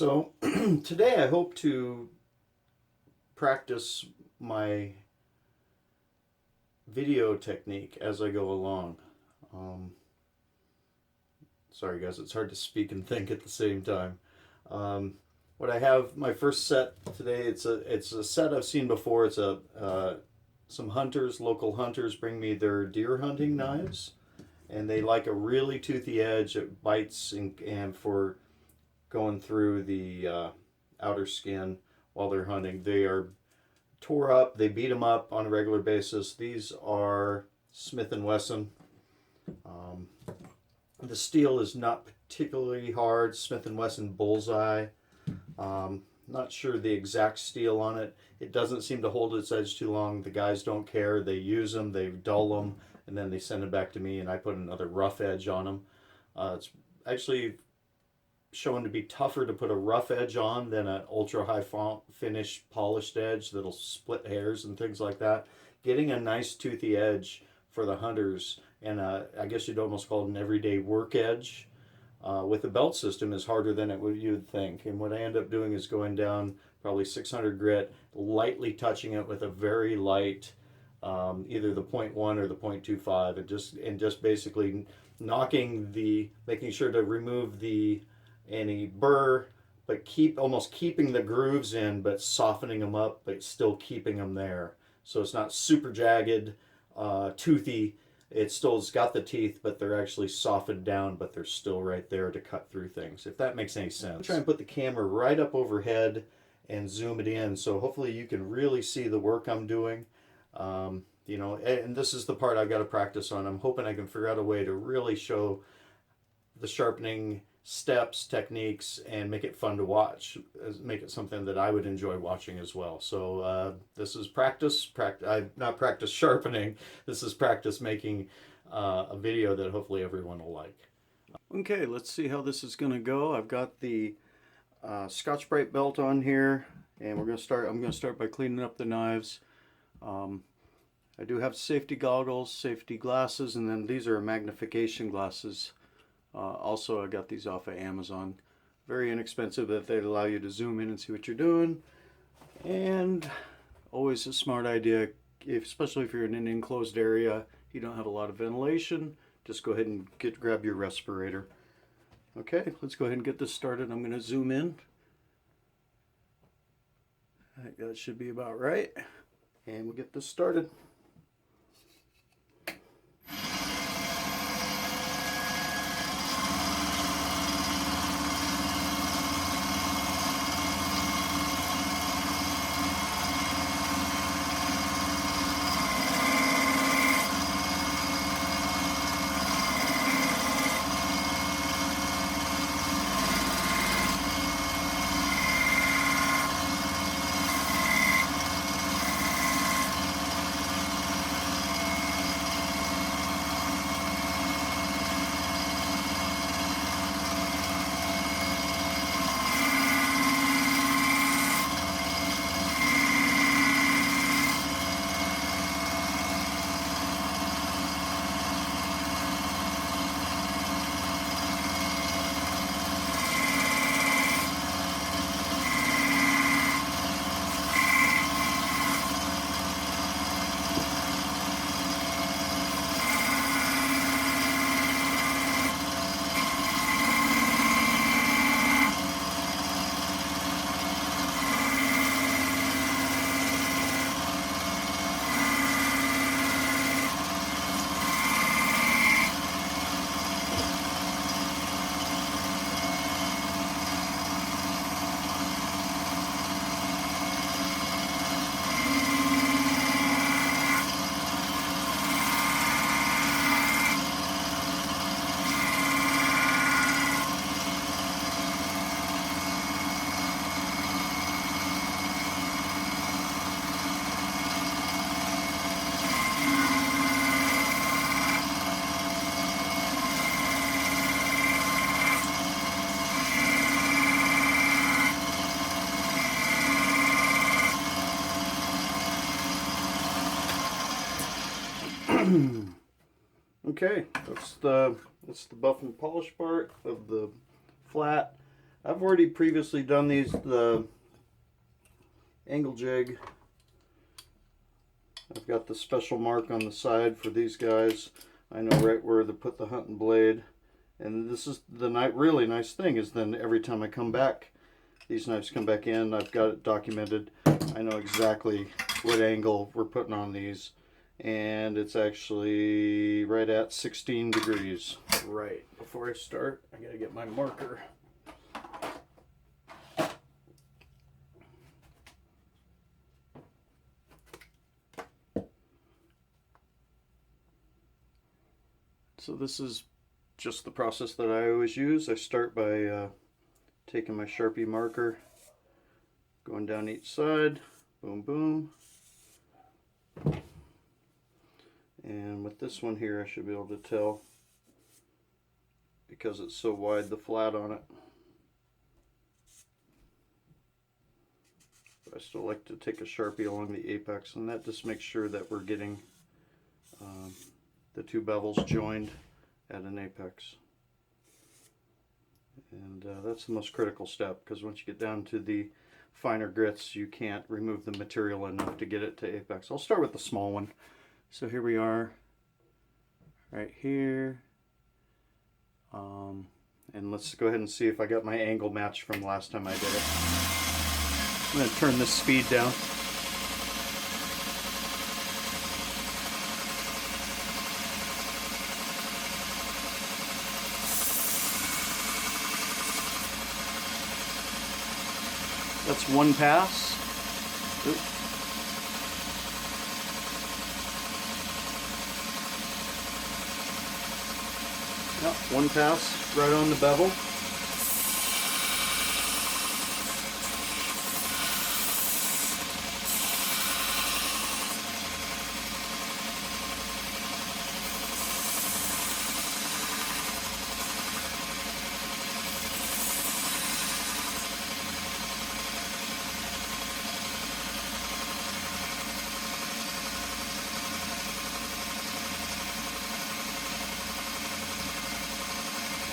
So today I hope to practice my video technique as I go along. Sorry guys, it's hard to speak and think at the same time. What I have, my first set today, it's a set I've seen before. It's some hunters, local hunters, bring me their deer hunting knives, and they like a really toothy edge. It bites and for going through the outer skin while they're hunting. They are tore up. They beat them up on a regular basis. These are Smith & Wesson. The steel is not particularly hard. Smith & Wesson Bullseye. Not sure the exact steel on it. It doesn't seem to hold its edge too long. The guys don't care. They use them, they dull them, and then they send them back to me, and I put another rough edge on them. It's actually shown to be tougher to put a rough edge on than an ultra high finish polished edge that'll split hairs and things like that. Getting a nice toothy edge for the hunters, and I guess you'd almost call it an everyday work edge with a belt system is harder than you'd think. And what I end up doing is going down probably 600 grit, lightly touching it with a very light either the 0.1 or the 0.25, and just basically making sure to remove any burr, but almost keeping the grooves in, but softening them up, but still keeping them there. So it's not super jagged, toothy. It's got the teeth, but they're actually softened down, but they're still right there to cut through things, if that makes any sense. I'm trying to put the camera right up overhead and zoom it in, so hopefully you can really see the work I'm doing. You know, and this is the part I've got to practice on. I'm hoping I can figure out a way to really show the sharpening steps, techniques, and make it fun to watch. Make it something that I would enjoy watching as well. So this is practice. I've not practiced sharpening. This is practice making a video that hopefully everyone will like. Okay, let's see how this is going to go. I've got the Scotch-Brite belt on here, and I'm going to start by cleaning up the knives. I do have safety goggles, safety glasses, and then these are magnification glasses. Also, I got these off of Amazon. Very inexpensive, but they allow you to zoom in and see what you're doing. And always a smart idea, especially if you're in an enclosed area, you don't have a lot of ventilation, just go ahead and grab your respirator. Okay, let's go ahead and get this started. I'm going to zoom in. I think that should be about right. And we'll get this started. Okay, that's the buff and polish part of the flat. I've already previously done these, the angle jig. I've got the special mark on the side for these guys. I know right where to put the hunting blade. And this is the really nice thing, is then every time I come back, these knives come back in, I've got it documented. I know exactly what angle we're putting on these. And it's actually right at 16 degrees. Right, before I start, I gotta get my marker. So this is just the process that I always use. I start by taking my Sharpie marker, going down each side, boom, boom. And with this one here, I should be able to tell, because it's so wide, the flat on it. But I still like to take a Sharpie along the apex, and that just makes sure that we're getting the two bevels joined at an apex. And that's the most critical step, because once you get down to the finer grits, you can't remove the material enough to get it to apex. I'll start with the small one. So here we are, right here. And let's go ahead and see if I got my angle matched from last time I did it. I'm going to turn this speed down. That's one pass. Oops. Yep, one pass right on the bevel.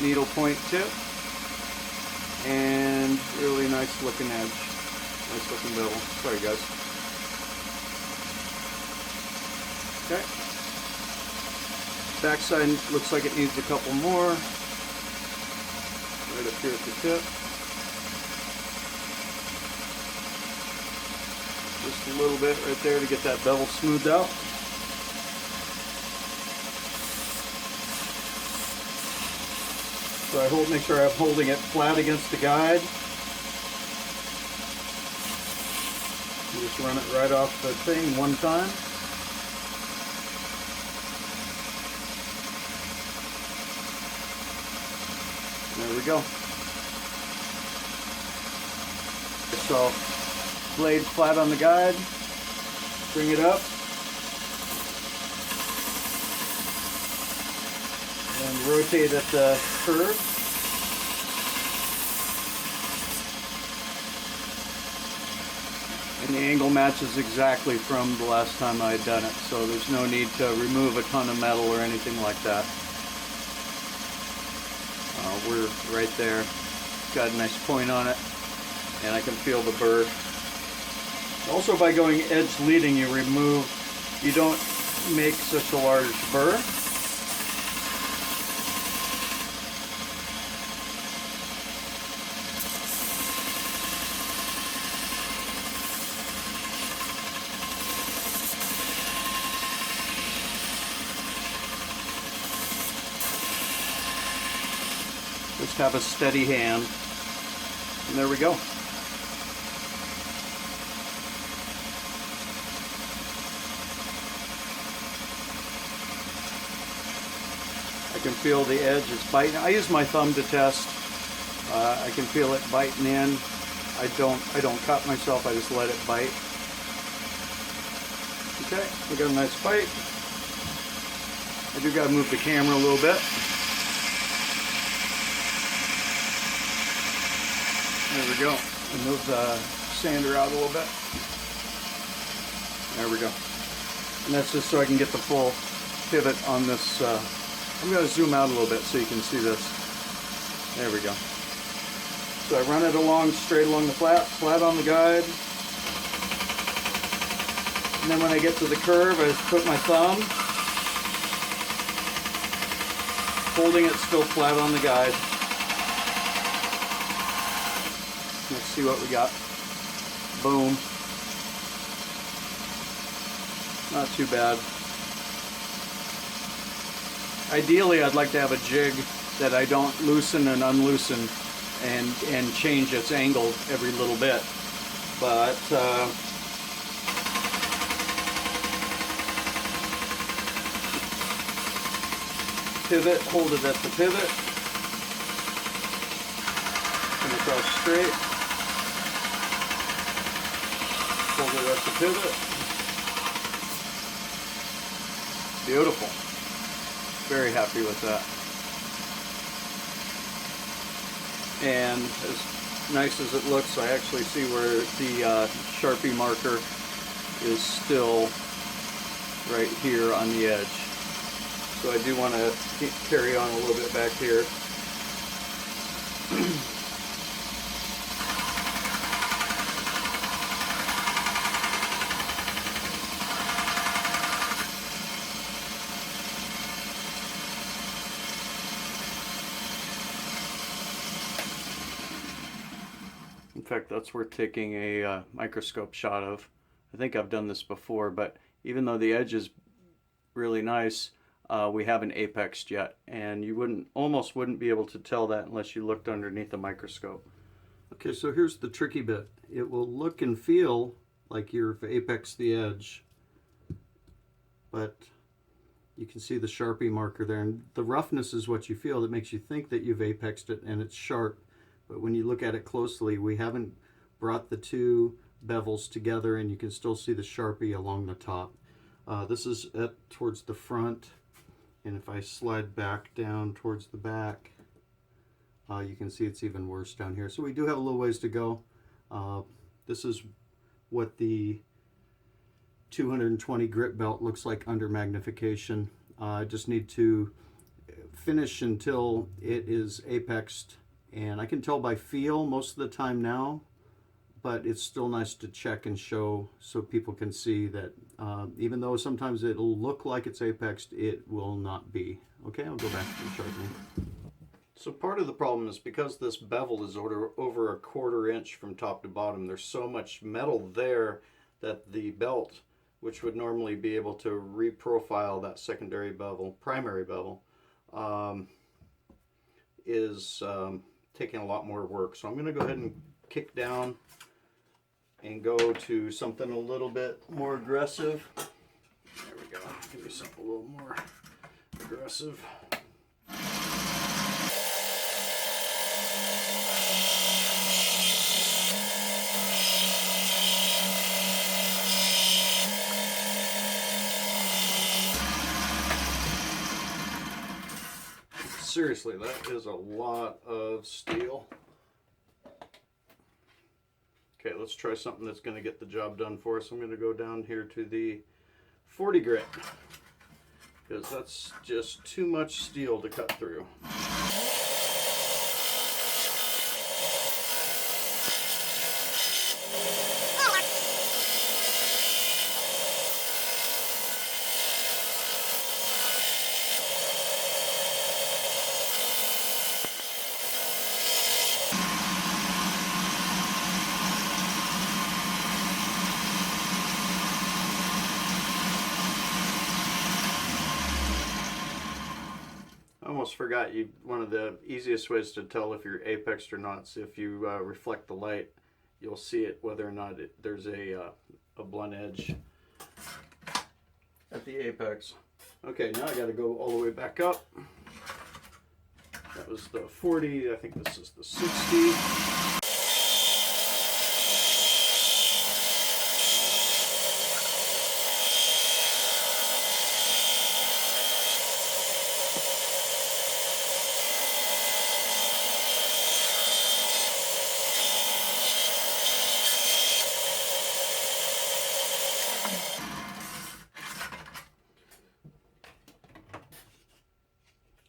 Needle point tip, and really nice looking edge, nice looking bevel. Sorry guys. Okay, backside looks like it needs a couple more, right up here at the tip. Just a little bit right there to get that bevel smoothed out. So I make sure I'm holding it flat against the guide. You just run it right off the thing one time. There we go. So blade flat on the guide, bring it up, and rotate at the curve. And the angle matches exactly from the last time I had done it, so there's no need to remove a ton of metal or anything like that. We're right there, got a nice point on it, and I can feel the burr. Also, by going edge leading, you don't make such a large burr. Just have a steady hand, and there we go. I can feel the edge is biting. I use my thumb to test. I can feel it biting in. I don't cut myself. I just let it bite. Okay, we got a nice bite. I do got to move the camera a little bit. There we go. And move the sander out a little bit. There we go. And that's just so I can get the full pivot on this. I'm going to zoom out a little bit so you can see this. There we go. So I run it along, straight along the flat on the guide. And then when I get to the curve, I just put my thumb, holding it still flat on the guide. Let's see what we got. Boom. Not too bad. Ideally, I'd like to have a jig that I don't loosen and unloosen and change its angle every little bit. But pivot, hold it at the pivot. Come across straight. Hold it at the pivot. Beautiful. Very happy with that. And as nice as it looks, I actually see where the Sharpie marker is still right here on the edge. So I do want to carry on a little bit back here. In fact, that's worth taking a microscope shot of. I think I've done this before, but even though the edge is really nice, we haven't apexed yet, and you almost wouldn't be able to tell that unless you looked underneath the microscope. Okay, so here's the tricky bit. It will look and feel like you've apexed the edge, but you can see the Sharpie marker there, and the roughness is what you feel that makes you think that you've apexed it and it's sharp. But when you look at it closely, we haven't brought the two bevels together, and you can still see the Sharpie along the top. This is towards the front, and if I slide back down towards the back, you can see it's even worse down here. So we do have a little ways to go. This is what the 220 grit belt looks like under magnification. I just need to finish until it is apexed. And I can tell by feel most of the time now, but it's still nice to check and show so people can see that even though sometimes it'll look like it's apexed, it will not be. Okay, I'll go back to the sharpening. So part of the problem is because this bevel is over a 1/4 inch from top to bottom, there's so much metal there that the belt, which would normally be able to reprofile that secondary bevel, primary bevel, is taking a lot more work. So I'm going to go ahead and kick down and go to something a little bit more aggressive. There we go. Give me something a little more aggressive. Seriously, that is a lot of steel. Okay, let's try something that's going to get the job done for us. I'm going to go down here to the 40 grit, because that's just too much steel to cut through. I almost forgot, one of the easiest ways to tell if you're apexed or not is if you reflect the light, you'll see it whether or not there's a blunt edge at the apex. Okay, now I got to go all the way back up. That was the 40, I think this is the 60.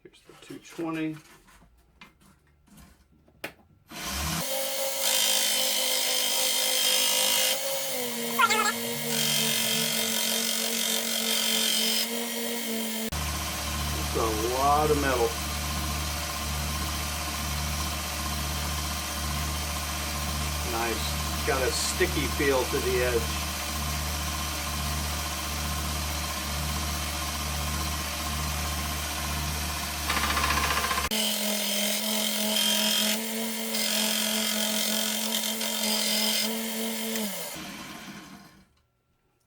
Here's the 220. a lot of metal. Nice. It's got a sticky feel to the edge.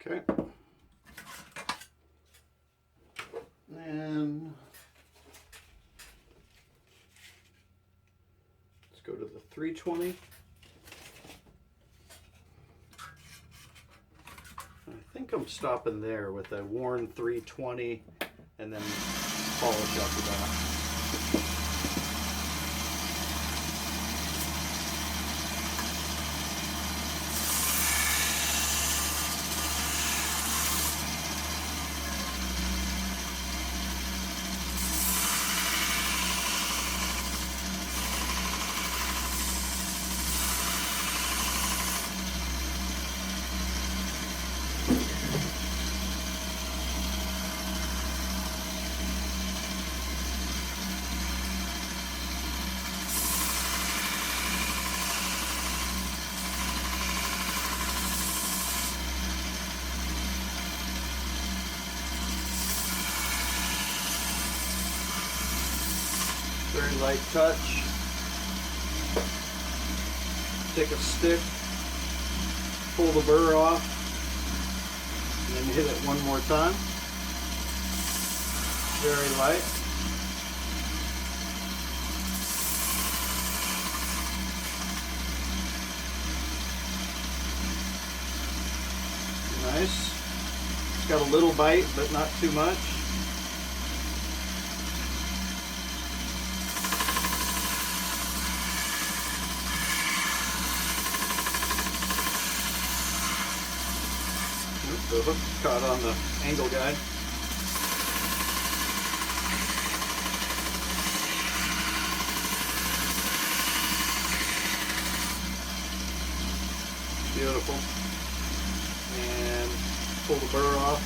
Okay. And let's go to the 320. I think I'm stopping there with a worn 320 and then polish after that. Very light touch. Take a stick, pull the burr off, and then hit it one more time. Very light. Nice. It's got a little bite, but not too much. The hook caught on the angle guide. Beautiful. And pull the burr off.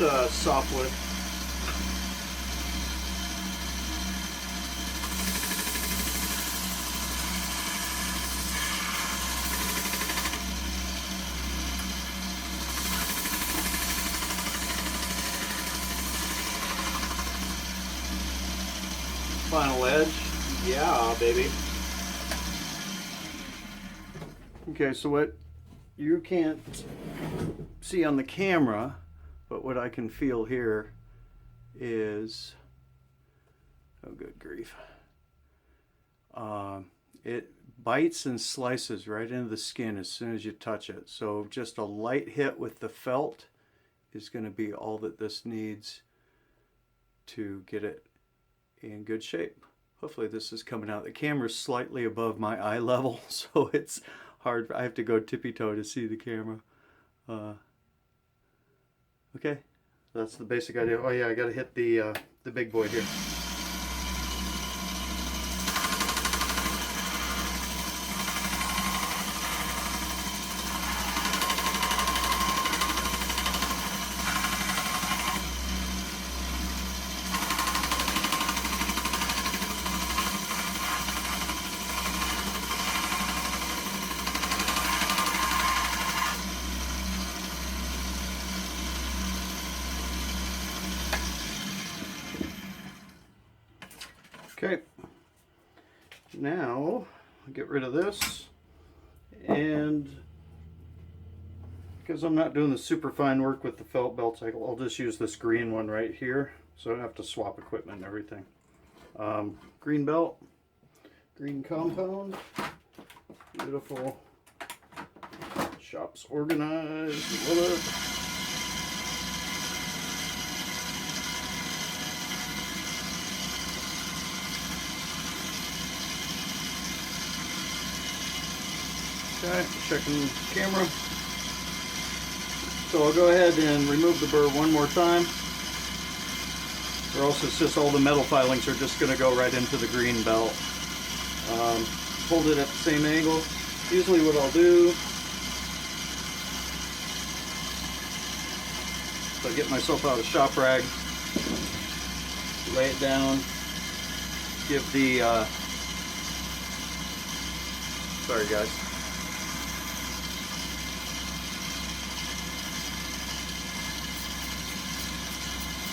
It's softwood. Final edge. Yeah, baby. Okay, so what you can't see on the camera, but what I can feel here is, oh good grief, it bites and slices right into the skin as soon as you touch it. So just a light hit with the felt is going to be all that this needs to get it in good shape. Hopefully this is coming out. The camera's slightly above my eye level, so it's hard. I have to go tippy-toe to see the camera. Okay, that's the basic idea. Oh yeah, I gotta hit the big boy here. Okay, now I'll get rid of this, and because I'm not doing the super fine work with the felt belts, I'll just use this green one right here, so I don't have to swap equipment and everything. Green belt, green compound, beautiful, shop's organized, love it. Okay, checking the camera. So I'll go ahead and remove the burr one more time, or else it's just all the metal filings are just going to go right into the green belt. Hold it at the same angle. Usually what I'll do So I get myself out a shop rag, lay it down, give the, sorry guys.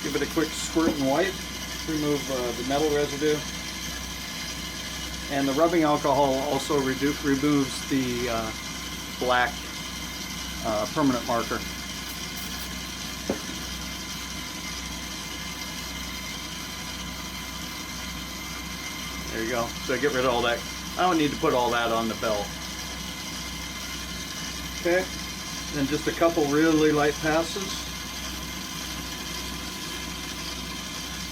Give it a quick squirt and wipe, remove the metal residue. And the rubbing alcohol also removes the black permanent marker. There you go. So I get rid of all that. I don't need to put all that on the belt. Okay. Then just a couple really light passes.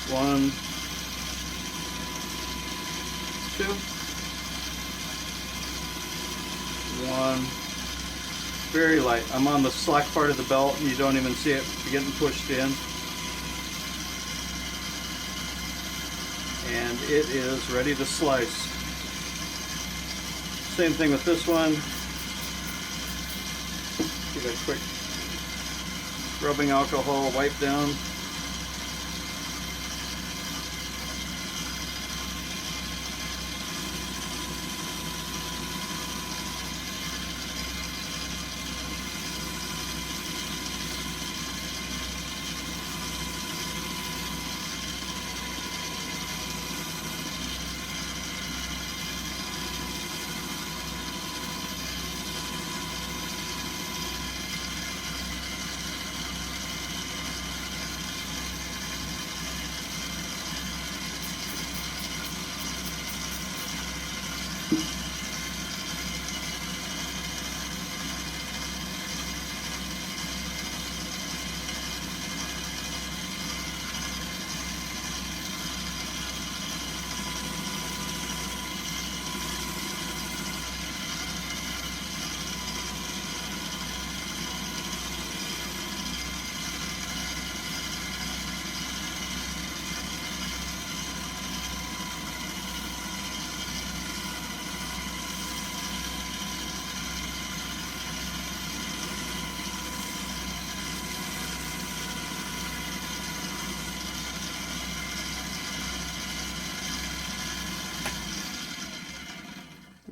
1, 2, 1. Very light. I'm on the slack part of the belt and you don't even see it getting pushed in. And it is ready to slice. Same thing with this one. Give it a quick rubbing alcohol wipe down.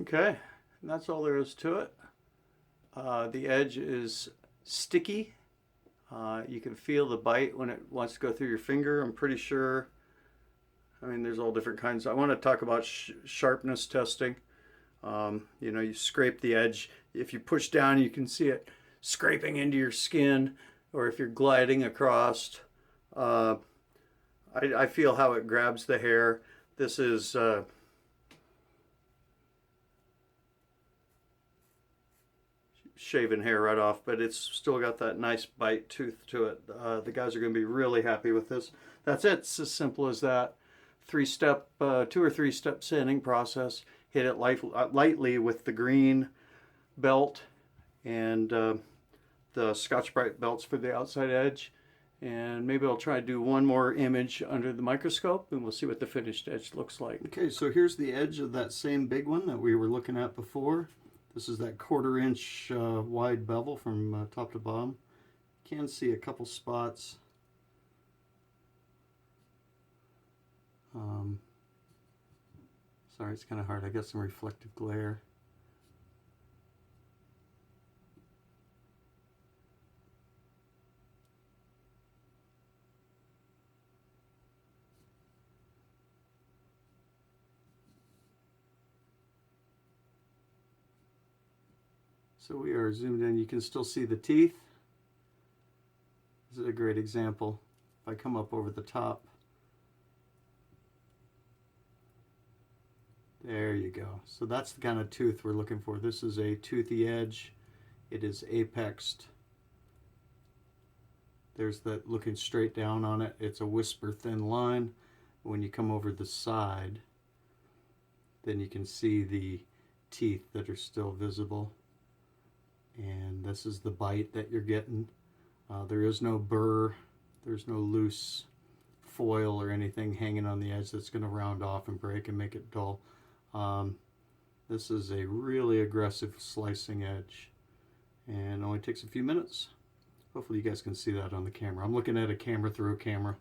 Okay, and that's all there is to it. The edge is sticky. You can feel the bite when it wants to go through your finger. I'm pretty sure, I mean, there's all different kinds. I want to talk about sharpness testing. You know, you scrape the edge. If you push down, you can see it scraping into your skin, or if you're gliding across. I feel how it grabs the hair. This is shaving hair right off, but it's still got that nice bite tooth to it. The guys are going to be really happy with this. That's it. It's as simple as that. 2 or 3 step sanding process. Hit it lightly with the green belt and the Scotch-Brite belts for the outside edge. And maybe I'll try to do one more image under the microscope and we'll see what the finished edge looks like. Okay, so here's the edge of that same big one that we were looking at before. This is that 1/4 inch wide bevel from top to bottom. You can see a couple spots. Sorry, it's kind of hard. I got some reflective glare. So we are zoomed in. You can still see the teeth. This is a great example. If I come up over the top, there you go. So that's the kind of tooth we're looking for. This is a toothy edge. It is apexed. There's that looking straight down on it. It's a whisper thin line. When you come over the side, then you can see the teeth that are still visible. And this is the bite that you're getting. There is no burr, there's no loose foil or anything hanging on the edge that's going to round off and break and make it dull. This is a really aggressive slicing edge and only takes a few minutes. Hopefully you guys can see that on the camera. I'm looking at a camera through a camera.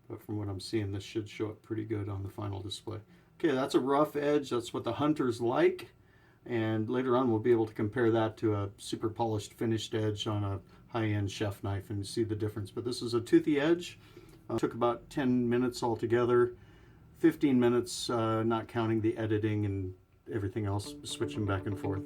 But from what I'm seeing, this should show up pretty good on the final display. Okay, that's a rough edge. That's what the hunters like. And later on, we'll be able to compare that to a super polished finished edge on a high-end chef knife and see the difference. But this is a toothy edge. Took about 10 minutes altogether. 15 minutes, not counting the editing and everything else, switching back and forth.